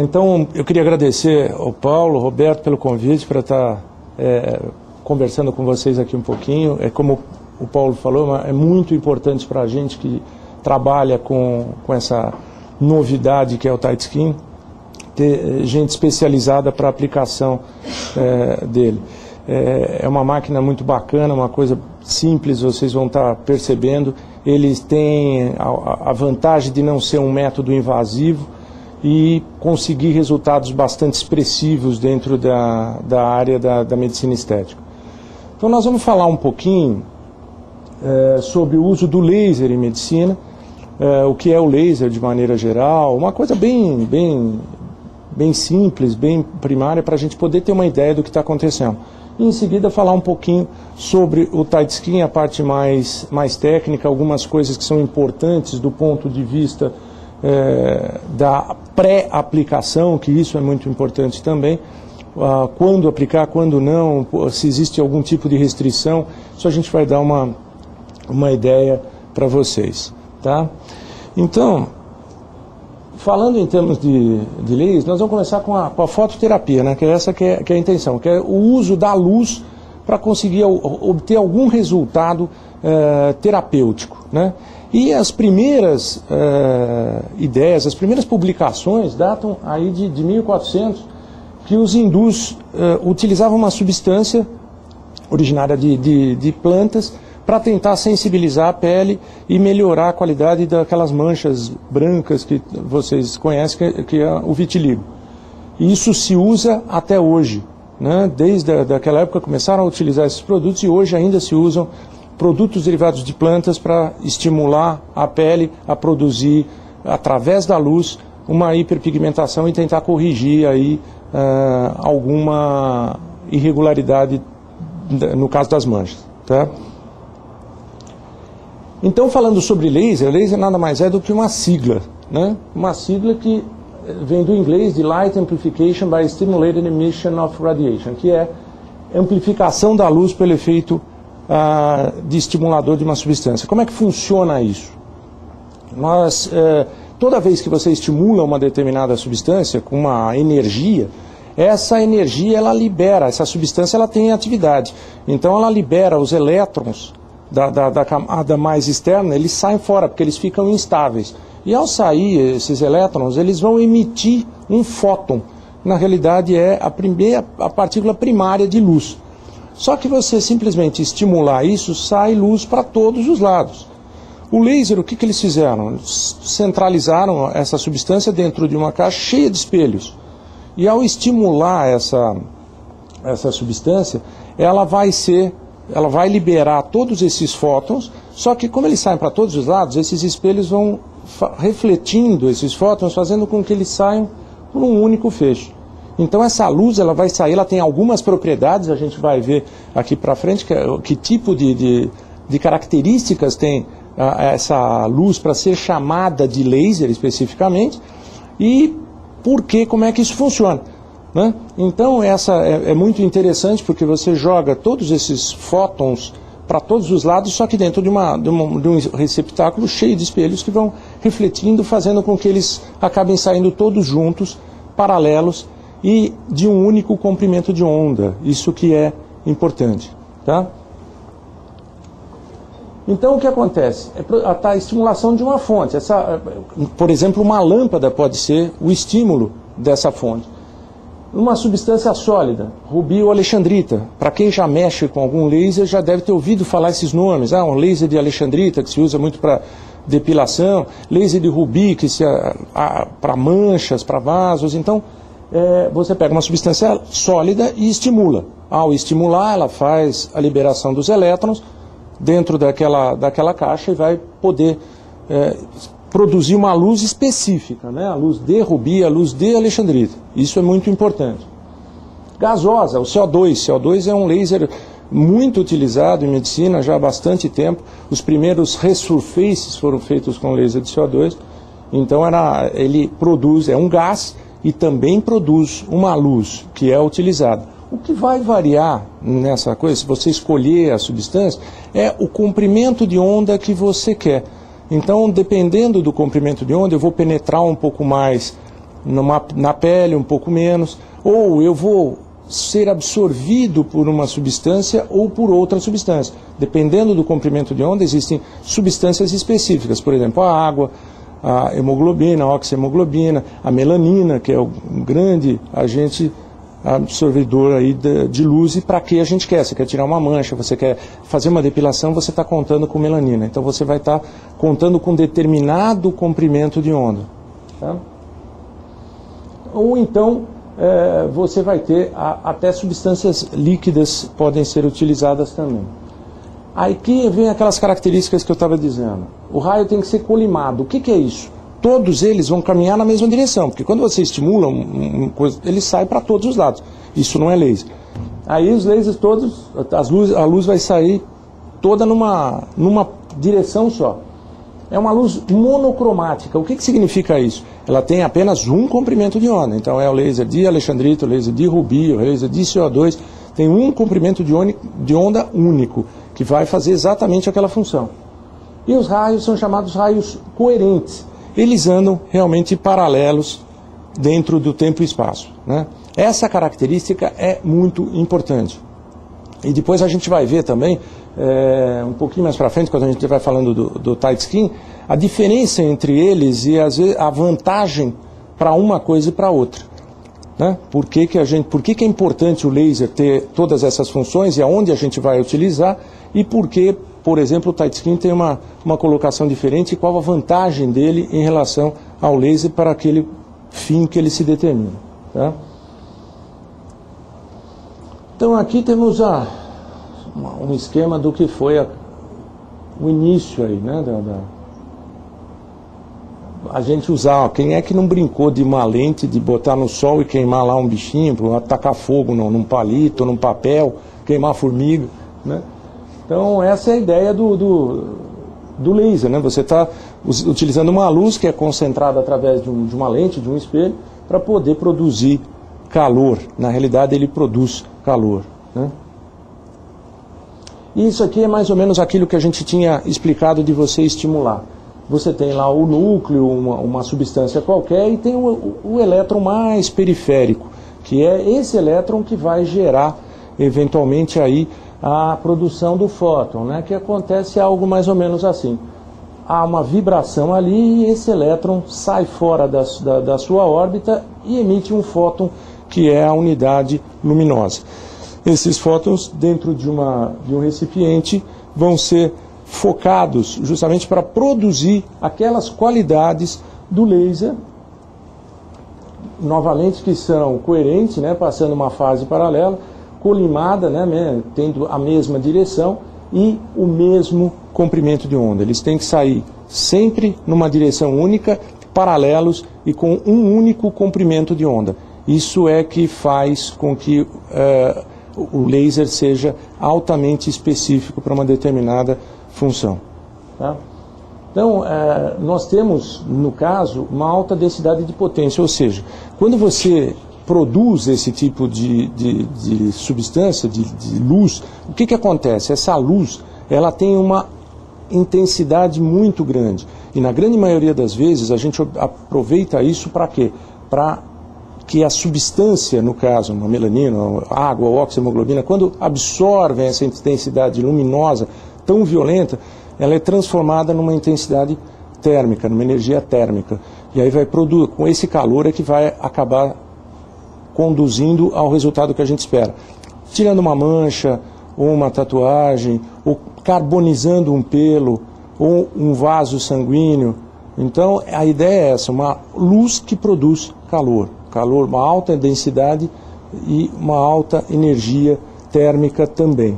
Então, eu queria agradecer ao Paulo, ao Roberto, pelo convite para estar conversando com vocês aqui um pouquinho. Como o Paulo falou, é muito importante para a gente que trabalha com essa novidade que é o Tight Skin, ter gente especializada para a aplicação dele. É uma máquina muito bacana, uma coisa simples, vocês vão estar percebendo. Eles têm a vantagem de não ser um método invasivo e conseguir resultados bastante expressivos dentro da área da medicina estética. Então nós vamos falar um pouquinho sobre o uso do laser em medicina, o que é o laser de maneira geral, uma coisa bem simples, bem primária, para a gente poder ter uma ideia do que está acontecendo. E em seguida falar um pouquinho sobre o Tight Skin, a parte mais técnica, algumas coisas que são importantes do ponto de vista da pré-aplicação, que isso é muito importante também, quando aplicar, quando não, se existe algum tipo de restrição, isso a gente vai dar uma ideia para vocês, tá? Então, falando em termos de leis, nós vamos começar com a fototerapia, né? Que é essa que é a intenção, que é o uso da luz para conseguir obter algum resultado terapêutico, né? E as primeiras ideias, as primeiras publicações datam aí de 1400, que os hindus utilizavam uma substância originária de plantas para tentar sensibilizar a pele e melhorar a qualidade daquelas manchas brancas que vocês conhecem, que é o vitiligo. E isso se usa até hoje, né? Desde aquela época começaram a utilizar esses produtos e hoje ainda se usam produtos derivados de plantas para estimular a pele a produzir, através da luz, uma hiperpigmentação e tentar corrigir aí alguma irregularidade no caso das manchas, tá? Então, falando sobre laser nada mais é do que uma sigla, né? Uma sigla que vem do inglês de Light Amplification by Stimulated Emission of Radiation, que é amplificação da luz pelo efeito de estimulador de uma substância. Como é que funciona isso? Toda vez que você estimula uma determinada substância com uma energia, essa energia ela libera, essa substância ela tem atividade. Então ela libera os elétrons da camada mais externa, eles saem fora, porque eles ficam instáveis. E ao sair esses elétrons, eles vão emitir um fóton. Na realidade é a partícula primária de luz. Só que você simplesmente estimular isso, sai luz para todos os lados. O laser, o que eles fizeram? Centralizaram essa substância dentro de uma caixa cheia de espelhos. E ao estimular essa substância, ela vai liberar todos esses fótons, só que como eles saem para todos os lados, esses espelhos vão refletindo esses fótons, fazendo com que eles saiam por um único feixe. Então essa luz ela vai sair, ela tem algumas propriedades, a gente vai ver aqui para frente que tipo de características tem essa luz para ser chamada de laser especificamente e como é que isso funciona, né? Então essa é muito interessante porque você joga todos esses fótons para todos os lados, só que dentro de um receptáculo cheio de espelhos que vão refletindo, fazendo com que eles acabem saindo todos juntos, paralelos e de um único comprimento de onda. Isso que é importante, tá? Então o que acontece? A estimulação de uma fonte. Por exemplo, uma lâmpada pode ser o estímulo dessa fonte. Uma substância sólida, rubi ou alexandrita. Para quem já mexe com algum laser, já deve ter ouvido falar esses nomes. Um laser de alexandrita, que se usa muito para depilação, laser de rubi, que para manchas, para vasos. Então, você pega uma substância sólida e estimula. Ao estimular, ela faz a liberação dos elétrons dentro daquela caixa e vai poder produzir uma luz específica, né? A luz de rubi, a luz de alexandrita. Isso é muito importante. Gasosa, o CO2. CO2 é um laser muito utilizado em medicina já há bastante tempo. Os primeiros resurfaces foram feitos com laser de CO2. Então ele produz, é um gás e também produz uma luz que é utilizada. O que vai variar nessa coisa, se você escolher a substância, é o comprimento de onda que você quer. Então, dependendo do comprimento de onda, eu vou penetrar um pouco mais na pele um pouco menos, ou eu vou ser absorvido por uma substância ou por outra substância. Dependendo do comprimento de onda, existem substâncias específicas, por exemplo, a água, a hemoglobina, a oxihemoglobina, a melanina, que é um grande agente absorvedor aí de luz, e para que a gente quer? Você quer tirar uma mancha, você quer fazer uma depilação, você está contando com melanina. Então você vai estar contando com determinado comprimento de onda. Tá? Ou então você vai ter até substâncias líquidas podem ser utilizadas também. Aí que vem aquelas características que eu estava dizendo. O raio tem que ser colimado. O que é isso? Todos eles vão caminhar na mesma direção, porque quando você estimula uma coisa, ele sai para todos os lados. Isso não é laser. Aí os lasers todos, a luz vai sair toda numa direção só. É uma luz monocromática. O que significa isso? Ela tem apenas um comprimento de onda. Então é o laser de alexandrita, o laser de rubi, o laser de CO2. Tem um comprimento de onda único, que vai fazer exatamente aquela função. E os raios são chamados raios coerentes. Eles andam realmente paralelos dentro do tempo e espaço, né? Essa característica é muito importante. E depois a gente vai ver também, um pouquinho mais para frente, quando a gente vai falando do tight skin, a diferença entre eles e às vezes a vantagem para uma coisa e para outra. Né? Por que é importante o laser ter todas essas funções e aonde a gente vai utilizar, e por que, por exemplo, o tight skin tem uma colocação diferente, e qual a vantagem dele em relação ao laser para aquele fim que ele se determina. Tá? Então aqui temos um esquema do que foi o início aí, né, a gente usar, quem é que não brincou de uma lente, de botar no sol e queimar lá um bichinho, para atacar fogo num palito, num papel, queimar formiga, né? Então essa é a ideia do laser, né? Você está utilizando uma luz que é concentrada através de uma lente, de um espelho, para poder produzir calor. Na realidade ele produz calor, né? E isso aqui é mais ou menos aquilo que a gente tinha explicado de você estimular. Você tem lá o núcleo, uma substância qualquer, e tem o elétron mais periférico, que é esse elétron que vai gerar eventualmente aí a produção do fóton, né? Que acontece algo mais ou menos assim. Há uma vibração ali e esse elétron sai fora da sua órbita e emite um fóton, que é a unidade luminosa. Esses fótons, dentro de um recipiente, vão ser focados justamente para produzir aquelas qualidades do laser, novamente que são coerentes, né, passando uma fase paralela, colimada, né, tendo a mesma direção e o mesmo comprimento de onda. Eles têm que sair sempre numa direção única, paralelos e com um único comprimento de onda. Isso é que faz com que o laser seja altamente específico para uma determinada função. Tá? Então, nós temos, no caso, uma alta densidade de potência, ou seja, quando você produz esse tipo de substância, de luz, o que acontece? Essa luz, ela tem uma intensidade muito grande, e na grande maioria das vezes a gente aproveita isso para quê? Para que a substância, no caso, uma melanina, a água, a oxihemoglobina, quando absorvem essa intensidade luminosa tão violenta, ela é transformada numa intensidade térmica, numa energia térmica. E aí vai produzir, com esse calor é que vai acabar conduzindo ao resultado que a gente espera. Tirando uma mancha, ou uma tatuagem, ou carbonizando um pelo, ou um vaso sanguíneo. Então a ideia é essa, uma luz que produz calor. Calor, uma alta densidade e uma alta energia térmica também.